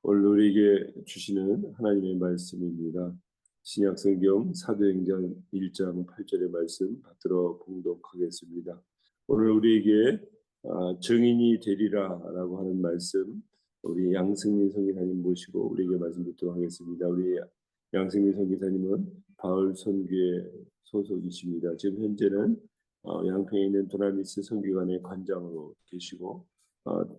오늘 우리에게 주시는 하나님의 말씀입니다. 신약성경 사도행전 1장 8절의 말씀 받들어 봉독하겠습니다. 오늘 우리에게 증인이 되리라라고 하는 말씀, 우리 양승민 선교사님 모시고 우리에게 말씀 듣도록 하겠습니다. 우리 양승민 선교사님은 바울 선교회 소속이십니다. 지금 현재는 양평에 있는 도나미스 선교관의 관장으로 계시고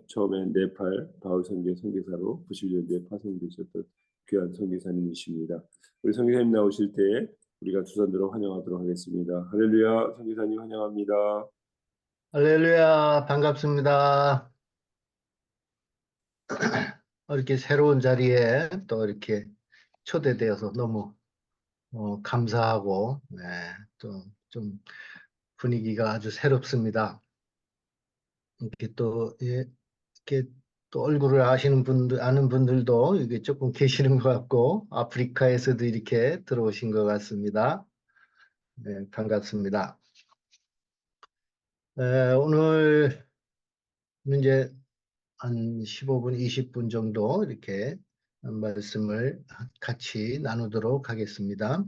처음에 네팔 바울 선교 선교사로 90년대에 파송되셨던 귀한 선교사님이십니다. 우리 선교사님 나오실 때 우리가 두 손 들어 환영하도록 하겠습니다. 할렐루야, 선교사님 환영합니다. 할렐루야, 반갑습니다. 이렇게 새로운 자리에 또 이렇게 초대되어서 너무 감사하고, 네, 또 좀 분위기가 아주 새롭습니다. 이렇게 또, 이렇게 또 얼굴을 아는 분들도 이게 조금 계시는 것 같고, 아프리카에서도 이렇게 들어오신 것 같습니다. 네, 반갑습니다. 오늘 이제 한 15분, 20분 정도 이렇게 말씀을 같이 나누도록 하겠습니다.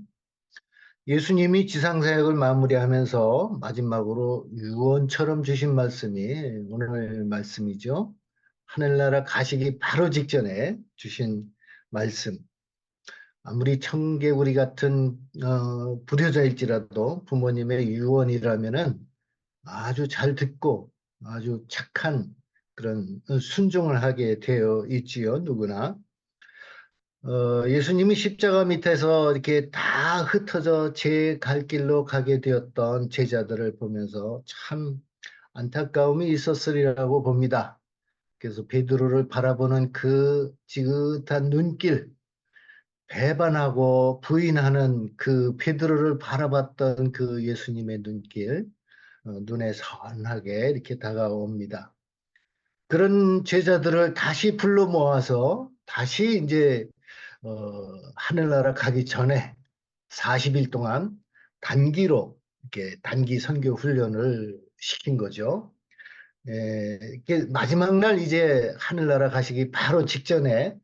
예수님이 지상사역을 마무리하면서 마지막으로 유언처럼 주신 말씀이 오늘 말씀이죠. 하늘나라 가시기 바로 직전에 주신 말씀. 아무리 청개구리 같은 불효자일지라도 부모님의 유언이라면은 아주 잘 듣고 아주 착한 그런 순종을 하게 되어 있지요, 누구나. 예수님이 십자가 밑에서 이렇게 다 흩어져 제 갈 길로 가게 되었던 제자들을 보면서 참 안타까움이 있었으리라고 봅니다. 그래서 베드로를 바라보는 그 지긋한 눈길, 배반하고 부인하는 그 베드로를 바라봤던 그 예수님의 눈길, 눈에 선하게 이렇게 다가옵니다. 그런 제자들을 다시 불러 모아서 다시 이제 하늘나라 가기 전에 40일 동안 단기로 이렇게 단기 선교 훈련을 시킨 거죠. 이게 마지막 날 이제 하늘나라 가시기 바로 직전에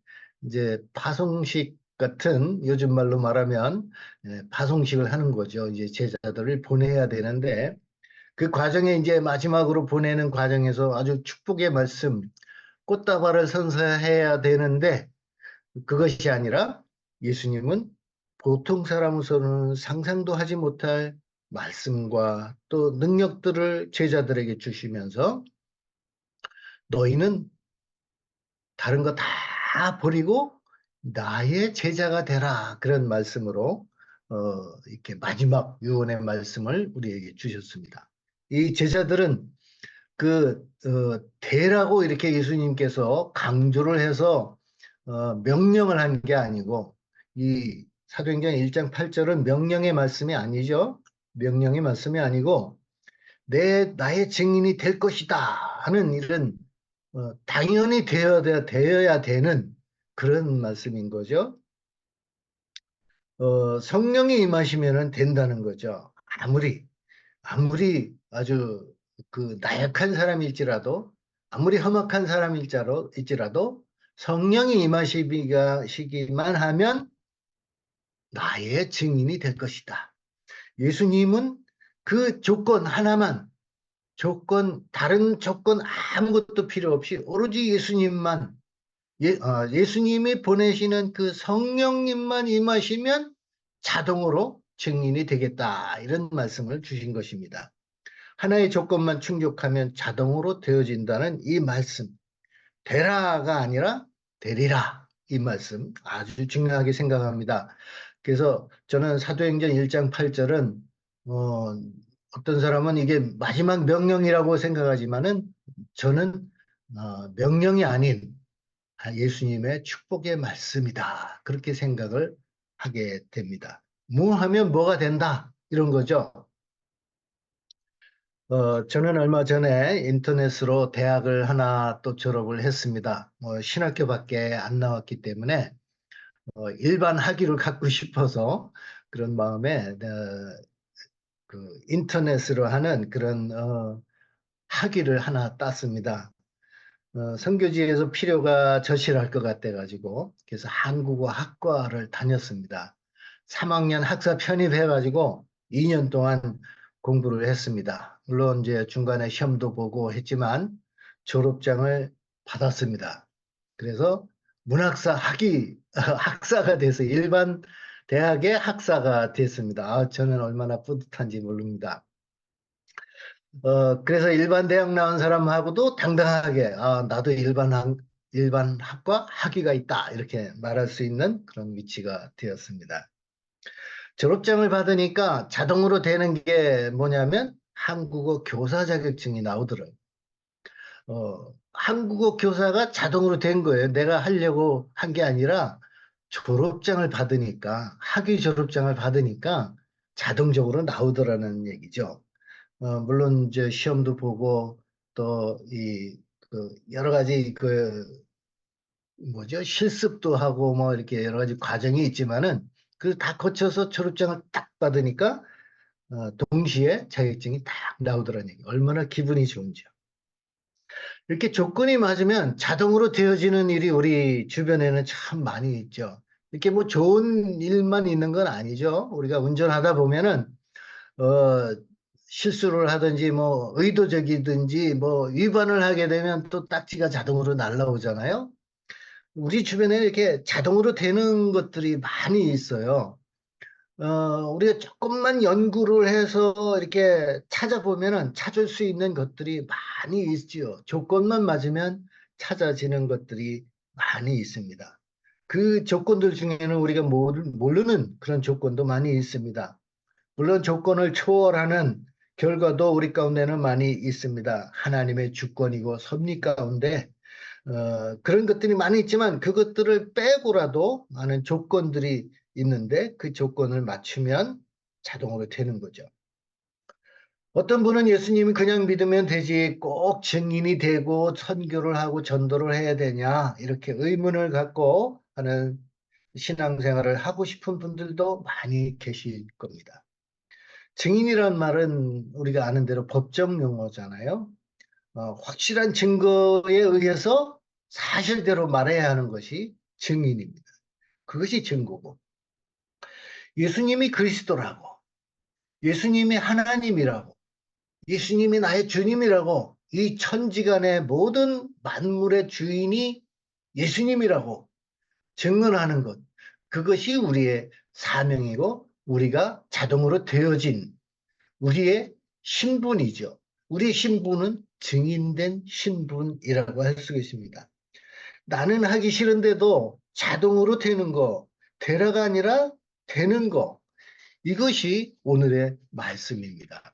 이제 파송식 같은 요즘 말로 말하면 파송식을 하는 거죠. 이제 제자들을 보내야 되는데 그 과정에 이제 마지막으로 보내는 과정에서 아주 축복의 말씀, 꽃다발을 선사해야 되는데 그것이 아니라 예수님은 보통 사람으로서는 상상도 하지 못할 말씀과 또 능력들을 제자들에게 주시면서 너희는 다른 거 다 버리고 나의 제자가 되라. 그런 말씀으로 이렇게 마지막 유언의 말씀을 우리에게 주셨습니다. 이 제자들은 대라고 이렇게 예수님께서 강조를 해서 명령을 한 게 아니고 이 사도행전 1장 8절은 명령의 말씀이 아니죠. 명령의 말씀이 아니고 나의 증인이 될 것이다 하는 이런 당연히 되어야 되는 그런 말씀인 거죠. 성령이 임하시면 된다는 거죠. 아무리 아주 그 나약한 사람일지라도 아무리 험악한 사람일지라도 성령이 임하시기만 하면 나의 증인이 될 것이다. 예수님은 그 조건 하나만 다른 조건 아무것도 필요 없이 오로지 예수님만 예수님이 보내시는 그 성령님만 임하시면 자동으로 증인이 되겠다. 이런 말씀을 주신 것입니다. 하나의 조건만 충족하면 자동으로 되어진다는 이 말씀. 되라가 아니라 되리라. 이 말씀 아주 중요하게 생각합니다. 그래서 저는 사도행전 1장 8절은 어떤 사람은 이게 마지막 명령이라고 생각하지만은 저는 명령이 아닌 예수님의 축복의 말씀이다. 그렇게 생각을 하게 됩니다. 뭐 하면 뭐가 된다. 이런 거죠. 저는 얼마 전에 인터넷으로 대학을 하나 또 졸업을 했습니다. 신학교밖에 안 나왔기 때문에 일반 학위를 갖고 싶어서 그런 마음에 그 인터넷으로 하는 그런 학위를 하나 땄습니다. 선교지에서 필요가 절실할 것 같아가지고 그래서 한국어 학과를 다녔습니다. 3학년 학사 편입해가지고 2년 동안 공부를 했습니다. 물론 이제 중간에 시험도 보고 했지만 졸업장을 받았습니다. 그래서 문학사 학사가 돼서 일반 대학의 학사가 됐습니다. 저는 얼마나 뿌듯한지 모릅니다. 그래서 일반 대학 나온 사람하고도 당당하게, 나도 일반 학과 학위가 있다. 이렇게 말할 수 있는 그런 위치가 되었습니다. 졸업장을 받으니까 자동으로 되는 게 뭐냐면 한국어 교사 자격증이 나오더라고요. 한국어 교사가 자동으로 된 거예요. 내가 하려고 한 게 아니라 졸업장을 받으니까, 학위 졸업장을 받으니까 자동적으로 나오더라는 얘기죠. 물론 이제 시험도 보고 또 여러 가지 뭐죠? 실습도 하고 뭐 이렇게 여러 가지 과정이 있지만은 그 다 거쳐서 졸업장을 딱 받으니까 동시에 자격증이 딱 나오더라는 얘기. 얼마나 기분이 좋은지요. 이렇게 조건이 맞으면 자동으로 되어지는 일이 우리 주변에는 참 많이 있죠. 이렇게 뭐 좋은 일만 있는 건 아니죠. 우리가 운전하다 보면은 어, 실수를 하든지 뭐 의도적이든지 뭐 위반을 하게 되면 또 딱지가 자동으로 날라오잖아요. 우리 주변에 이렇게 자동으로 되는 것들이 많이 있어요. 우리가 조금만 연구를 해서 이렇게 찾아보면은 찾을 수 있는 것들이 많이 있지요. 조건만 맞으면 찾아지는 것들이 많이 있습니다. 그 조건들 중에는 우리가 모르는 그런 조건도 많이 있습니다. 물론 조건을 초월하는 결과도 우리 가운데는 많이 있습니다. 하나님의 주권이고 섭리 가운데 그런 것들이 많이 있지만 그것들을 빼고라도 많은 조건들이 있는데 그 조건을 맞추면 자동으로 되는 거죠. 어떤 분은 예수님이 그냥 믿으면 되지 꼭 증인이 되고 선교를 하고 전도를 해야 되냐 이렇게 의문을 갖고 하는 신앙생활을 하고 싶은 분들도 많이 계실 겁니다. 증인이란 말은 우리가 아는 대로 법정 용어잖아요. 확실한 증거에 의해서 사실대로 말해야 하는 것이 증인입니다. 그것이 증거고. 예수님이 그리스도라고, 예수님이 하나님이라고, 예수님이 나의 주님이라고, 이 천지간의 모든 만물의 주인이 예수님이라고 증언하는 것. 그것이 우리의 사명이고, 우리가 자동으로 되어진 우리의 신분이죠. 우리의 신분은 증인된 신분이라고 할 수 있습니다. 나는 하기 싫은데도 자동으로 되는 거, 되라가 아니라 되는 거, 이것이 오늘의 말씀입니다.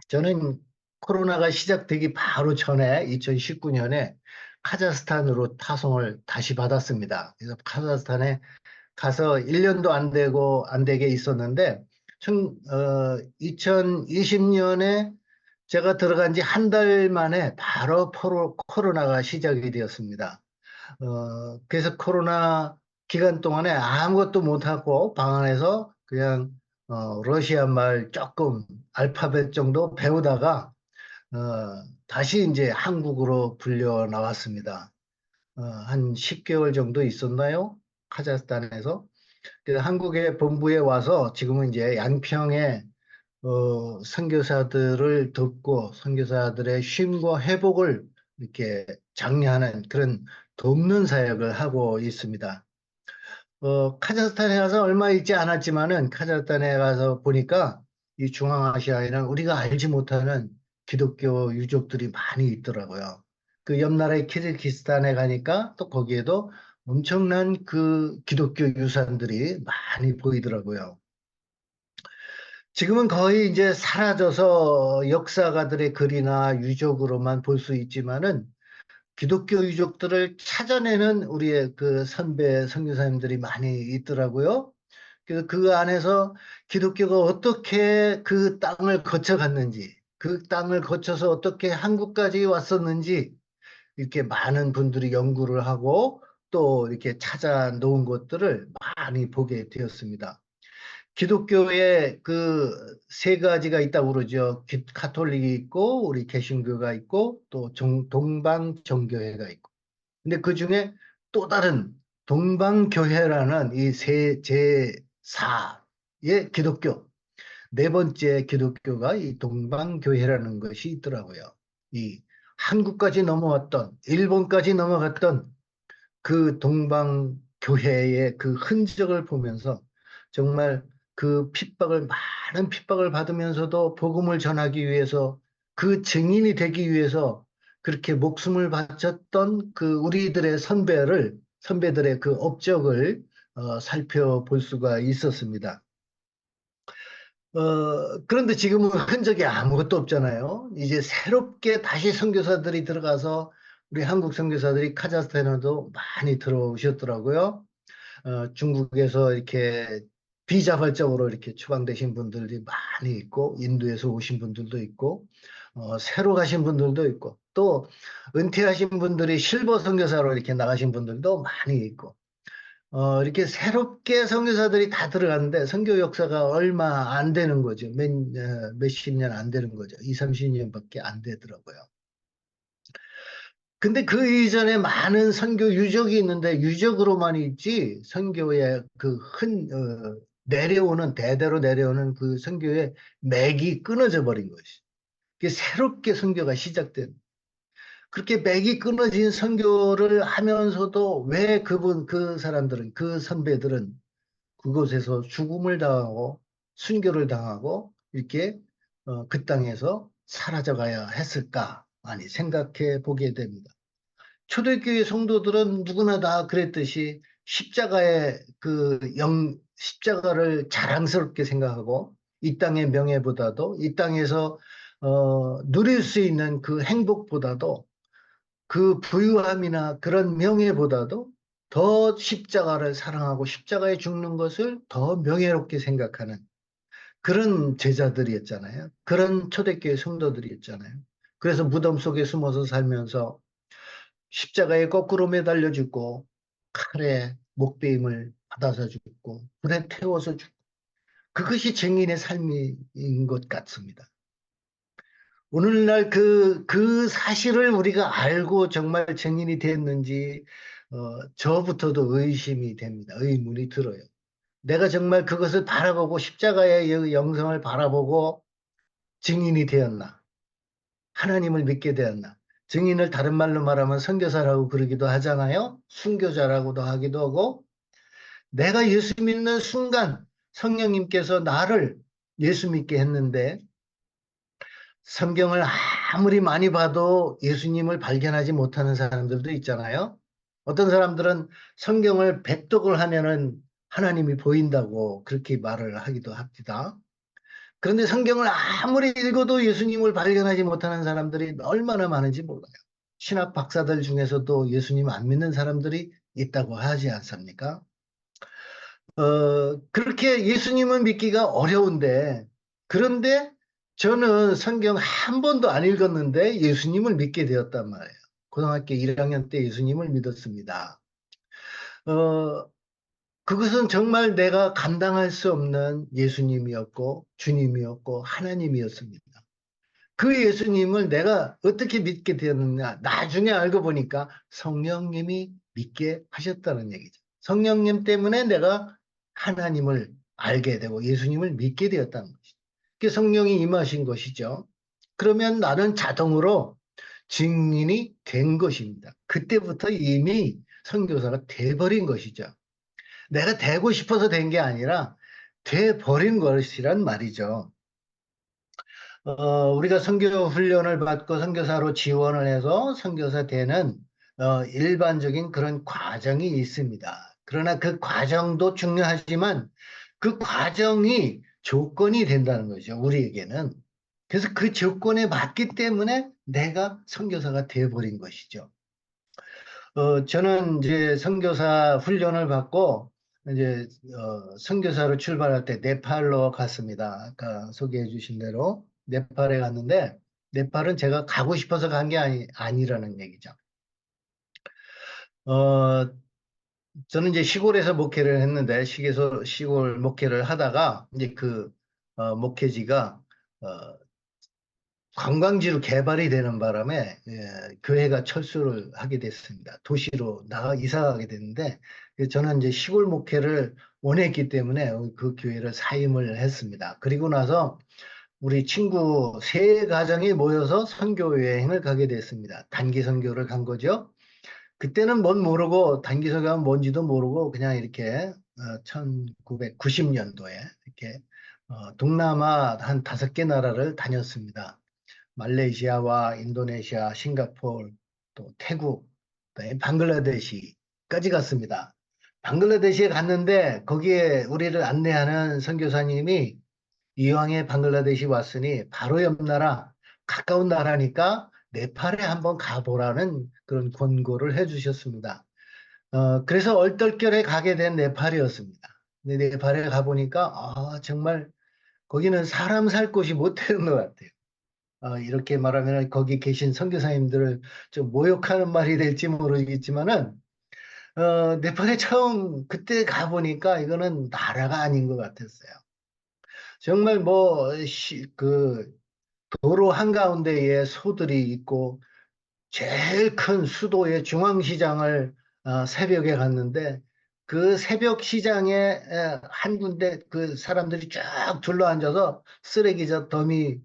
저는 코로나가 시작되기 바로 전에 2019년에 카자흐스탄으로 타송을 다시 받았습니다. 그래서 카자흐스탄에 가서 1년도 안 되고 안 되게 있었는데 2020년에 제가 들어간 지 한 달 만에 바로 코로나가 시작이 되었습니다. 그래서 코로나 기간 동안에 아무것도 못하고 방 안에서 그냥 러시아 말 조금 알파벳 정도 배우다가 어, 다시 이제 한국으로 불려 나왔습니다. 한 10개월 정도 있었나요? 카자흐스탄에서. 그래서 한국의 본부에 와서 지금은 이제 양평에 선교사들을 돕고 선교사들의 쉼과 회복을 이렇게 장려하는 그런 돕는 사역을 하고 있습니다. 카자흐스탄에 가서 얼마 있지 않았지만은 카자흐스탄에 가서 보니까 이 중앙아시아에는 우리가 알지 못하는 기독교 유족들이 많이 있더라고요. 그 옆나라의 키르기스탄에 가니까 또 거기에도 엄청난 그 기독교 유산들이 많이 보이더라고요. 지금은 거의 이제 사라져서 역사가들의 글이나 유적으로만 볼 수 있지만은 기독교 유적들을 찾아내는 우리의 그 선배 선교사님들이 많이 있더라고요. 그래서 그 안에서 기독교가 어떻게 그 땅을 거쳐갔는지, 그 땅을 거쳐서 어떻게 한국까지 왔었는지 이렇게 많은 분들이 연구를 하고 또 이렇게 찾아 놓은 것들을 많이 보게 되었습니다. 기독교에 그 세 가지가 있다고 그러죠. 카톨릭이 있고, 우리 개신교가 있고, 또 동방정교회가 있고. 근데 그 중에 또 다른 동방교회라는 이 제4의 기독교, 네 번째 기독교가 이 동방교회라는 것이 있더라고요. 이 한국까지 넘어왔던, 일본까지 넘어갔던 그 동방교회의 그 흔적을 보면서 정말 그 많은 핍박을 받으면서도 복음을 전하기 위해서 그 증인이 되기 위해서 그렇게 목숨을 바쳤던 그 우리들의 선배들의 그 업적을 살펴볼 수가 있었습니다. 그런데 지금은 흔적이 아무것도 없잖아요. 이제 새롭게 다시 선교사들이 들어가서 우리 한국 선교사들이 카자흐스탄에도 많이 들어오셨더라고요. 중국에서 이렇게 비자발적으로 이렇게 추방되신 분들이 많이 있고, 인도에서 오신 분들도 있고, 새로 가신 분들도 있고, 또 은퇴하신 분들이 실버 선교사로 이렇게 나가신 분들도 많이 있고, 이렇게 새롭게 선교사들이 다 들어갔는데 선교 역사가 얼마 안 되는 거죠. 몇십 년 안 되는 거죠. 2, 30년밖에 안 되더라고요. 근데 그 이전에 많은 선교 유적이 있는데 유적으로만 있지 선교의 내려오는 대대로 내려오는 그 선교의 맥이 끊어져 버린 것이. 그게 새롭게 선교가 시작된. 그렇게 맥이 끊어진 선교를 하면서도 왜 그 사람들은 그 선배들은 그곳에서 죽음을 당하고 순교를 당하고 이렇게 그 땅에서 사라져가야 했을까 많이 생각해 보게 됩니다. 초대교회 성도들은 누구나 다 그랬듯이 십자가를 자랑스럽게 생각하고 이 땅의 명예보다도 이 땅에서 누릴 수 있는 그 행복보다도 그 부유함이나 그런 명예보다도 더 십자가를 사랑하고 십자가에 죽는 것을 더 명예롭게 생각하는 그런 제자들이었잖아요. 그런 초대교회 성도들이었잖아요. 그래서 무덤 속에 숨어서 살면서 십자가에 거꾸로 매달려 죽고 칼에 목베임을 받아서 죽고 불에 태워서 죽고 그것이 증인의 삶인 것 같습니다. 오늘날 그 사실을 우리가 알고 정말 증인이 됐는지 저부터도 의심이 됩니다. 의문이 들어요. 내가 정말 그것을 바라보고 십자가의 영성을 바라보고 증인이 되었나? 하나님을 믿게 되었나? 증인을 다른 말로 말하면 선교사라고 그러기도 하잖아요. 순교자라고도 하기도 하고 내가 예수 믿는 순간 성령님께서 나를 예수 믿게 했는데 성경을 아무리 많이 봐도 예수님을 발견하지 못하는 사람들도 있잖아요. 어떤 사람들은 성경을 백독을 하면은 하나님이 보인다고 그렇게 말을 하기도 합니다. 그런데 성경을 아무리 읽어도 예수님을 발견하지 못하는 사람들이 얼마나 많은지 몰라요. 신학 박사들 중에서도 예수님 안 믿는 사람들이 있다고 하지 않습니까? 그렇게 예수님은 믿기가 어려운데, 그런데 저는 성경 한 번도 안 읽었는데 예수님을 믿게 되었단 말이에요. 고등학교 1학년 때 예수님을 믿었습니다. 어, 그것은 정말 내가 감당할 수 없는 예수님이었고, 주님이었고, 하나님이었습니다. 그 예수님을 내가 어떻게 믿게 되었느냐. 나중에 알고 보니까 성령님이 믿게 하셨다는 얘기죠. 성령님 때문에 내가 하나님을 알게 되고 예수님을 믿게 되었다는 것이죠. 그 성령이 임하신 것이죠. 그러면 나는 자동으로 증인이 된 것입니다. 그때부터 이미 선교사가 돼버린 것이죠. 내가 되고 싶어서 된 게 아니라 돼버린 것이란 말이죠. 우리가 선교 훈련을 받고 선교사로 지원을 해서 선교사 되는 일반적인 그런 과정이 있습니다. 그러나 그 과정도 중요하지만 그 과정이 조건이 된다는 거죠, 우리에게는. 그래서 그 조건에 맞기 때문에 내가 선교사가 되어버린 것이죠. 저는 이제 선교사 훈련을 받고 이제 선교사로 출발할 때 네팔로 갔습니다. 아까 소개해 주신 대로 네팔에 갔는데 네팔은 제가 가고 싶어서 간 게 아니라는 얘기죠. 어, 저는 이제 시골에서 목회를 했는데, 시골 목회를 하다가, 이제 목회지가, 어, 관광지로 개발이 되는 바람에, 교회가 철수를 하게 됐습니다. 도시로 이사 가게 됐는데, 저는 이제 시골 목회를 원했기 때문에 그 교회를 사임을 했습니다. 그리고 나서 우리 친구 세 가정이 모여서 선교 여행을 가게 됐습니다. 단기 선교를 간 거죠. 그때는 뭔 모르고 단기 선교가 뭔지도 모르고 그냥 이렇게 1990년도에 이렇게 동남아 한 5개 나라를 다녔습니다. 말레이시아와 인도네시아, 싱가포르, 또 태국, 그다음에 방글라데시까지 갔습니다. 방글라데시에 갔는데 거기에 우리를 안내하는 선교사님이 이왕에 방글라데시 왔으니 바로 옆 나라, 가까운 나라니까 네팔에 한번 가보라는 그런 권고를 해주셨습니다. 그래서 얼떨결에 가게 된 네팔이었습니다. 근데 네팔에 가보니까 정말 거기는 사람 살 곳이 못 되는 것 같아요. 이렇게 말하면 거기 계신 선교사님들을 좀 모욕하는 말이 될지 모르겠지만은 네팔에 처음 그때 가보니까 이거는 나라가 아닌 것 같았어요. 정말 도로 한가운데에 소들이 있고 제일 큰 수도의 중앙시장을 새벽에 갔는데 그 새벽 시장에 한 군데 그 사람들이 쫙 둘러앉아서 쓰레기저 더미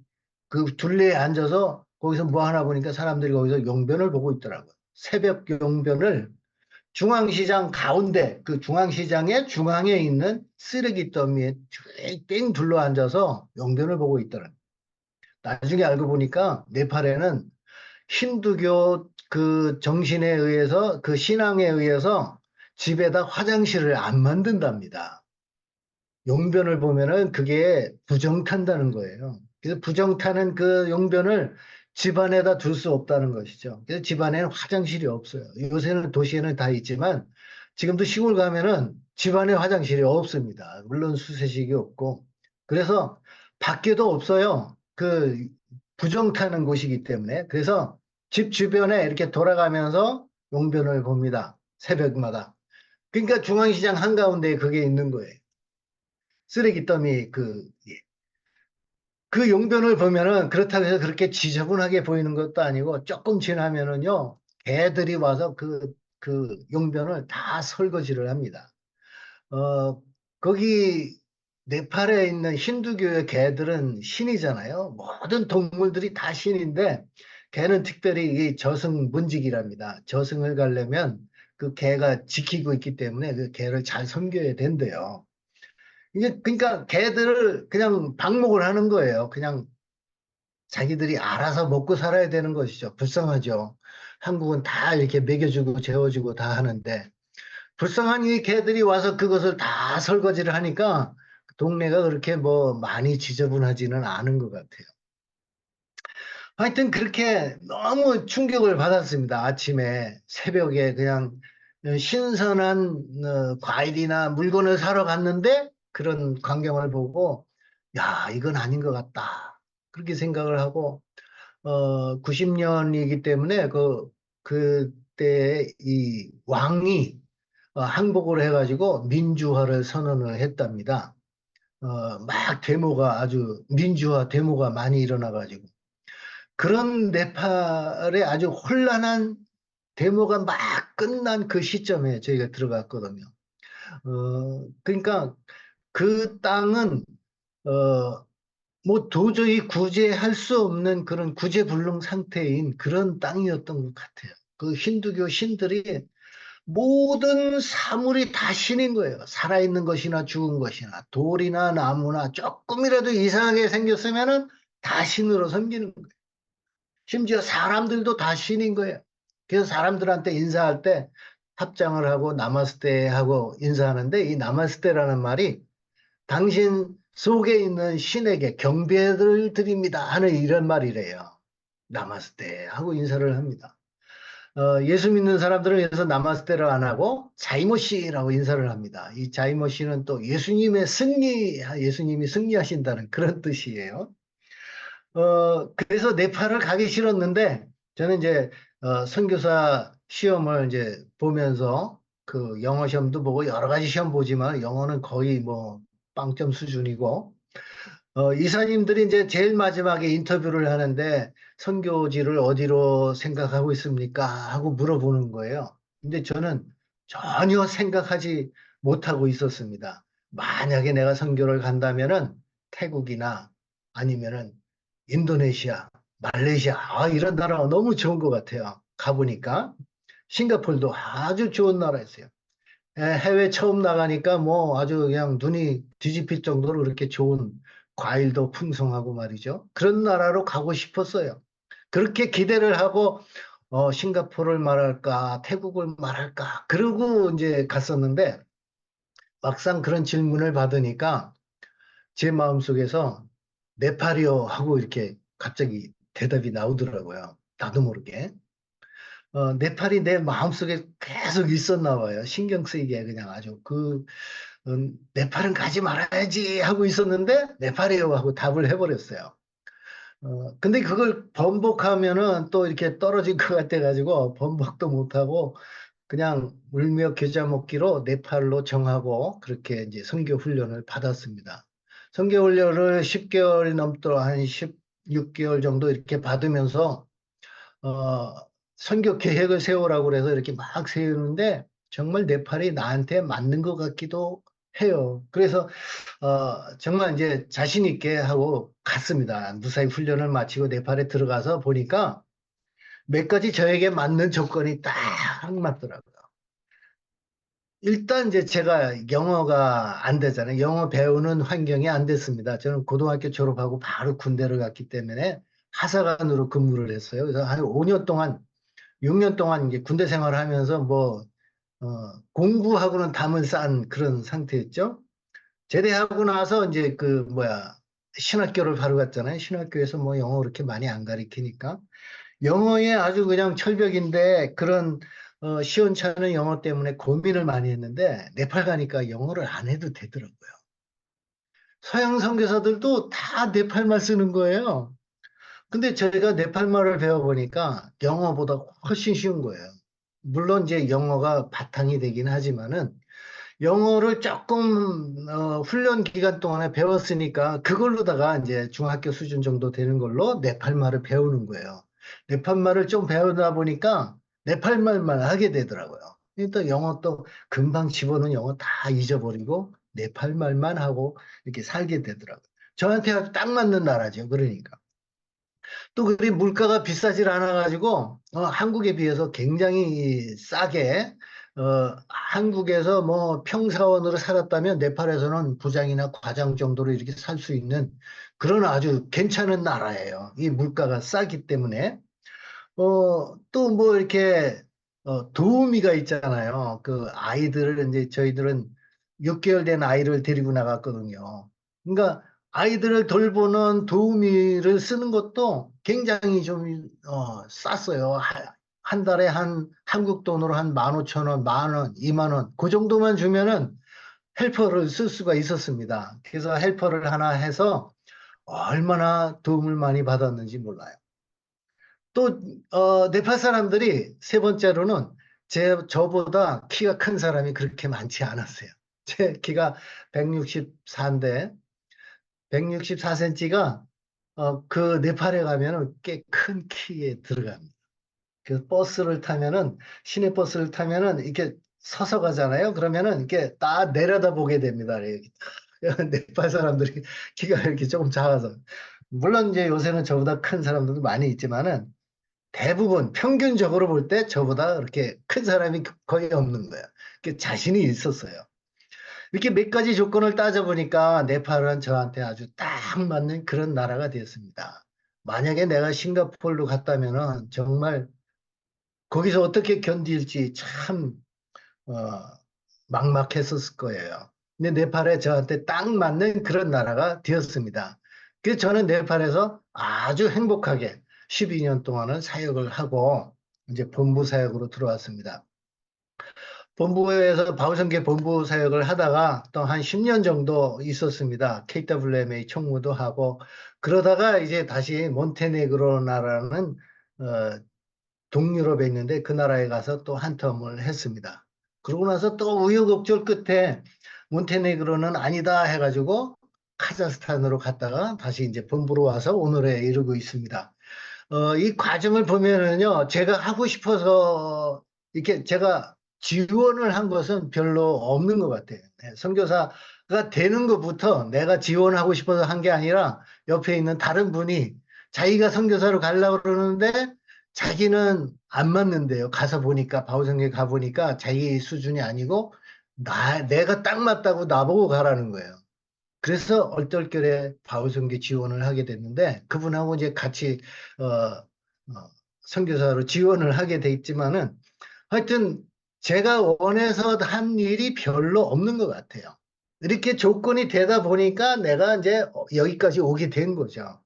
그 둘레에 앉아서 거기서 뭐 하나 보니까 사람들이 거기서 용변을 보고 있더라고요. 새벽 용변을 중앙시장 가운데 그 중앙시장의 중앙에 있는 쓰레기 더미에 땡 둘러앉아서 용변을 보고 있더라고요. 나중에 알고 보니까 네팔에는 힌두교 그 정신에 의해서 그 신앙에 의해서 집에다 화장실을 안 만든답니다. 용변을 보면은 그게 부정탄다는 거예요. 그래서 부정타는 그 용변을 집안에다 둘 수 없다는 것이죠. 그래서 집안에는 화장실이 없어요. 요새는 도시에는 다 있지만 지금도 시골 가면은 집안에 화장실이 없습니다. 물론 수세식이 없고. 그래서 밖에도 없어요. 그 부정타는 곳이기 때문에. 그래서 집 주변에 이렇게 돌아가면서 용변을 봅니다. 새벽마다. 그러니까 중앙시장 한가운데에 그게 있는 거예요. 쓰레기 더미 그 용변을 보면은 그렇다고 해서 그렇게 지저분하게 보이는 것도 아니고 조금 지나면은요, 개들이 와서 그 용변을 다 설거지를 합니다. 어, 거기 네팔에 있는 힌두교의 개들은 신이잖아요. 모든 동물들이 다 신인데 개는 특별히 이 저승 문직이랍니다. 저승을 가려면 그 개가 지키고 있기 때문에 그 개를 잘 섬겨야 된대요. 이게 그러니까 개들을 그냥 방목을 하는 거예요. 그냥 자기들이 알아서 먹고 살아야 되는 것이죠. 불쌍하죠. 한국은 다 이렇게 먹여주고 재워주고 다 하는데 불쌍한 이 개들이 와서 그것을 다 설거지를 하니까 동네가 그렇게 뭐 많이 지저분하지는 않은 것 같아요. 하여튼 그렇게 너무 충격을 받았습니다. 아침에 새벽에 그냥 신선한 과일이나 물건을 사러 갔는데 그런 광경을 보고 야, 이건 아닌 것 같다. 그렇게 생각을 하고 90년이기 때문에 그때 이 왕이 항복을 해가지고 민주화를 선언을 했답니다. 막 아주 민주화 데모가 많이 일어나가지고 그런 네팔에 아주 혼란한 데모가 막 끝난 그 시점에 저희가 들어갔거든요. 그러니까 그 땅은 어, 뭐 도저히 구제할 수 없는 그런 구제불능 상태인 그런 땅이었던 것 같아요. 그 힌두교 신들이 모든 사물이 다 신인 거예요. 살아있는 것이나 죽은 것이나 돌이나 나무나 조금이라도 이상하게 생겼으면은 다 신으로 섬기는 거예요. 심지어 사람들도 다 신인 거예요. 그래서 사람들한테 인사할 때 합장을 하고 나마스테 하고 인사하는데 이 나마스테라는 말이 당신 속에 있는 신에게 경배를 드립니다 하는 이런 말이래요. 나마스테 하고 인사를 합니다. 예수 믿는 사람들은 그래서 나마스테를 안 하고 자이모시라고 인사를 합니다. 이 자이모시는 또 예수님이 승리하신다는 그런 뜻이에요. 그래서 네팔을 가기 싫었는데 저는 이제 선교사 시험을 이제 보면서 그 영어 시험도 보고 여러 가지 시험 보지만 영어는 거의 뭐 빵점 수준이고 이사님들이 이제 제일 마지막에 인터뷰를 하는데 선교지를 어디로 생각하고 있습니까? 하고 물어보는 거예요. 근데 저는 전혀 생각하지 못하고 있었습니다. 만약에 내가 선교를 간다면은 태국이나 아니면은 인도네시아, 말레이시아, 이런 나라가 너무 좋은 것 같아요. 가보니까. 싱가폴도 아주 좋은 나라였어요. 해외 처음 나가니까 뭐 아주 그냥 눈이 뒤집힐 정도로 그렇게 좋은 과일도 풍성하고 말이죠. 그런 나라로 가고 싶었어요. 그렇게 기대를 하고 싱가포르를 말할까, 태국을 말할까, 그러고 이제 갔었는데 막상 그런 질문을 받으니까 제 마음속에서 네팔이요 하고 이렇게 갑자기 대답이 나오더라고요. 나도 모르게. 네팔이 내 마음속에 계속 있었나 봐요. 신경 쓰이게 그냥 아주 네팔은 가지 말아야지 하고 있었는데 네팔이요 하고 답을 해버렸어요. 근데 그걸 번복하면은 또 이렇게 떨어질 것 같아가지고 번복도 못하고 그냥 울며 겨자 먹기로 네팔로 정하고 그렇게 이제 선교 훈련을 받았습니다. 선교 훈련을 10개월이 넘도록 한 16개월 정도 이렇게 받으면서 어, 선교 계획을 세우라고 그래서 이렇게 막 세우는데 정말 네팔이 나한테 맞는 것 같기도 해요. 그래서 정말 이제 자신 있게 하고 갔습니다. 무사히 훈련을 마치고 네팔에 들어가서 보니까 몇 가지 저에게 맞는 조건이 딱 맞더라고요. 일단 이제 제가 영어가 안 되잖아요. 영어 배우는 환경이 안 됐습니다. 저는 고등학교 졸업하고 바로 군대를 갔기 때문에 하사관으로 근무를 했어요. 그래서 한 5년 동안 6년 동안 이제 군대 생활을 하면서 뭐, 공부하고는 담을 쌓은 그런 상태였죠. 제대하고 나서 이제 신학교를 바로 갔잖아요. 신학교에서 뭐 영어 그렇게 많이 안 가르치니까. 영어에 아주 그냥 철벽인데 그런, 시원찮은 영어 때문에 고민을 많이 했는데, 네팔 가니까 영어를 안 해도 되더라고요. 서양 선교사들도 다 네팔말 쓰는 거예요. 근데 제가 네팔말을 배워보니까 영어보다 훨씬 쉬운 거예요. 물론 이제 영어가 바탕이 되긴 하지만은 영어를 조금 훈련 기간 동안에 배웠으니까 그걸로다가 이제 중학교 수준 정도 되는 걸로 네팔말을 배우는 거예요. 네팔말을 좀 배우다 보니까 네팔말만 하게 되더라고요. 그러니까 영어 또 금방 집어넣은 영어 다 잊어버리고 네팔말만 하고 이렇게 살게 되더라고요. 저한테 아주 딱 맞는 나라죠. 그러니까. 또 그리 물가가 비싸질 않아가지고 한국에 비해서 굉장히 싸게 한국에서 뭐 평사원으로 살았다면 네팔에서는 부장이나 과장 정도로 이렇게 살 수 있는 그런 아주 괜찮은 나라예요. 이 물가가 싸기 때문에 또 뭐 이렇게 도우미가 있잖아요. 그 아이들을 이제 저희들은 6개월 된 아이를 데리고 나갔거든요. 그러니까 아이들을 돌보는 도우미를 쓰는 것도 굉장히 좀 쌌어요. 한 달에 한 한국 돈으로 한 15,000원, 10,000원, 20,000원 그 정도만 주면은 헬퍼를 쓸 수가 있었습니다. 그래서 헬퍼를 하나 해서 얼마나 도움을 많이 받았는지 몰라요. 또 네팔 사람들이 세 번째로는 저보다 키가 큰 사람이 그렇게 많지 않았어요. 제 키가 164인데 164cm가 그 네팔에 가면은 꽤 큰 키에 들어갑니다. 그 버스를 타면은 시내 버스를 타면은 이렇게 서서 가잖아요. 그러면은 이렇게 딱 내려다보게 됩니다. 이렇게. 네팔 사람들이 키가 이렇게 조금 작아서 물론 이제 요새는 저보다 큰 사람들도 많이 있지만은 대부분 평균적으로 볼 때 저보다 그렇게 큰 사람이 거의 없는 거예요. 그 자신이 있었어요. 이렇게 몇 가지 조건을 따져보니까 네팔은 저한테 아주 딱 맞는 그런 나라가 되었습니다. 만약에 내가 싱가포르로 갔다면은 정말 거기서 어떻게 견딜지 참 어, 막막했었을 거예요. 근데 네팔에 저한테 딱 맞는 그런 나라가 되었습니다. 그래서 저는 네팔에서 아주 행복하게 12년 동안은 사역을 하고 이제 본부 사역으로 들어왔습니다. 본부에서 바울선교 본부 사역을 하다가 또 한 10년 정도 있었습니다. KWMA 총무도 하고 그러다가 이제 다시 몬테네그로나라는 어, 동유럽에 있는데 그 나라에 가서 또 한 텀을 했습니다. 그러고 나서 또 우여곡절 끝에 몬테네그로는 아니다 해가지고 카자흐스탄으로 갔다가 다시 이제 본부로 와서 오늘에 이르고 있습니다. 이 과정을 보면은요, 제가 하고 싶어서 이렇게 제가 지원을 한 것은 별로 없는 것 같아요. 네, 선교사가 되는 것부터 내가 지원하고 싶어서 한 게 아니라 옆에 있는 다른 분이 자기가 선교사로 가려고 그러는데 자기는 안 맞는데요. 가서 보니까, 바우성에 가보니까 자기 수준이 아니고 내가 딱 맞다고 나보고 가라는 거예요. 그래서 얼떨결에 바울선교 지원을 하게 됐는데 그분하고 이제 같이 선교사로 지원을 하게 돼 있지만은 하여튼 제가 원해서 한 일이 별로 없는 것 같아요. 이렇게 조건이 되다 보니까 내가 이제 여기까지 오게 된 거죠.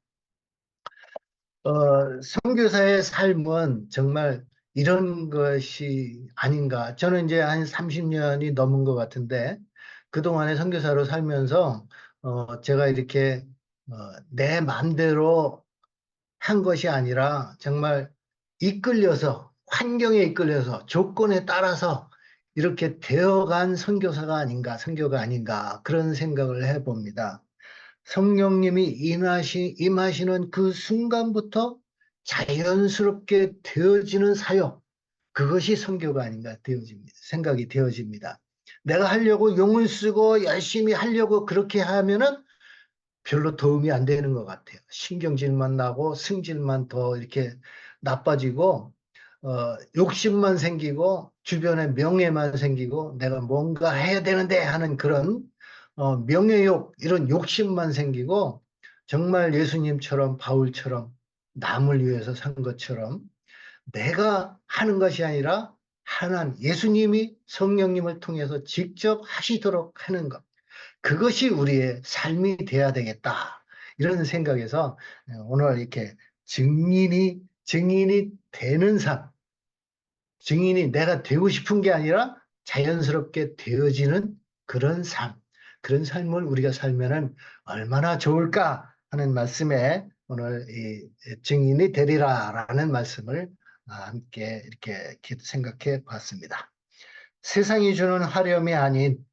선교사의 삶은 정말 이런 것이 아닌가. 저는 이제 한 30년이 넘은 것 같은데, 그동안에 선교사로 살면서, 제가 이렇게, 내 마음대로 한 것이 아니라, 정말 이끌려서, 환경에 이끌려서, 조건에 따라서 이렇게 되어간 선교사가 아닌가, 선교가 아닌가, 그런 생각을 해봅니다. 성령님이 임하시는 그 순간부터 자연스럽게 되어지는 사역, 그것이 선교가 아닌가 생각이 되어집니다. 내가 하려고 용을 쓰고 열심히 하려고 그렇게 하면은 별로 도움이 안 되는 것 같아요. 신경질만 나고 승질만 더 이렇게 나빠지고, 욕심만 생기고, 주변에 명예만 생기고, 내가 뭔가 해야 되는데 하는 그런, 명예욕, 이런 욕심만 생기고, 정말 예수님처럼, 바울처럼, 남을 위해서 산 것처럼, 내가 하는 것이 아니라, 예수님이 성령님을 통해서 직접 하시도록 하는 것. 그것이 우리의 삶이 돼야 되겠다. 이런 생각에서 오늘 이렇게 증인이 되는 삶, 증인이 내가 되고 싶은 게 아니라 자연스럽게 되어지는 그런 삶, 그런 삶을 우리가 살면은 얼마나 좋을까 하는 말씀에 오늘 이 증인이 되리라라는 말씀을 함께 이렇게 생각해 봤습니다. 세상이 주는 화렴이 아닌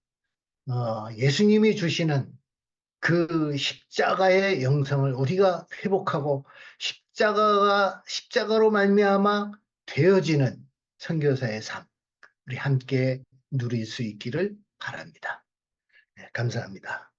예수님이 주시는 그 십자가의 영성을 우리가 회복하고 십자가로 말미암아 되어지는 선교사의 삶, 우리 함께 누릴 수 있기를 바랍니다. 네, 감사합니다.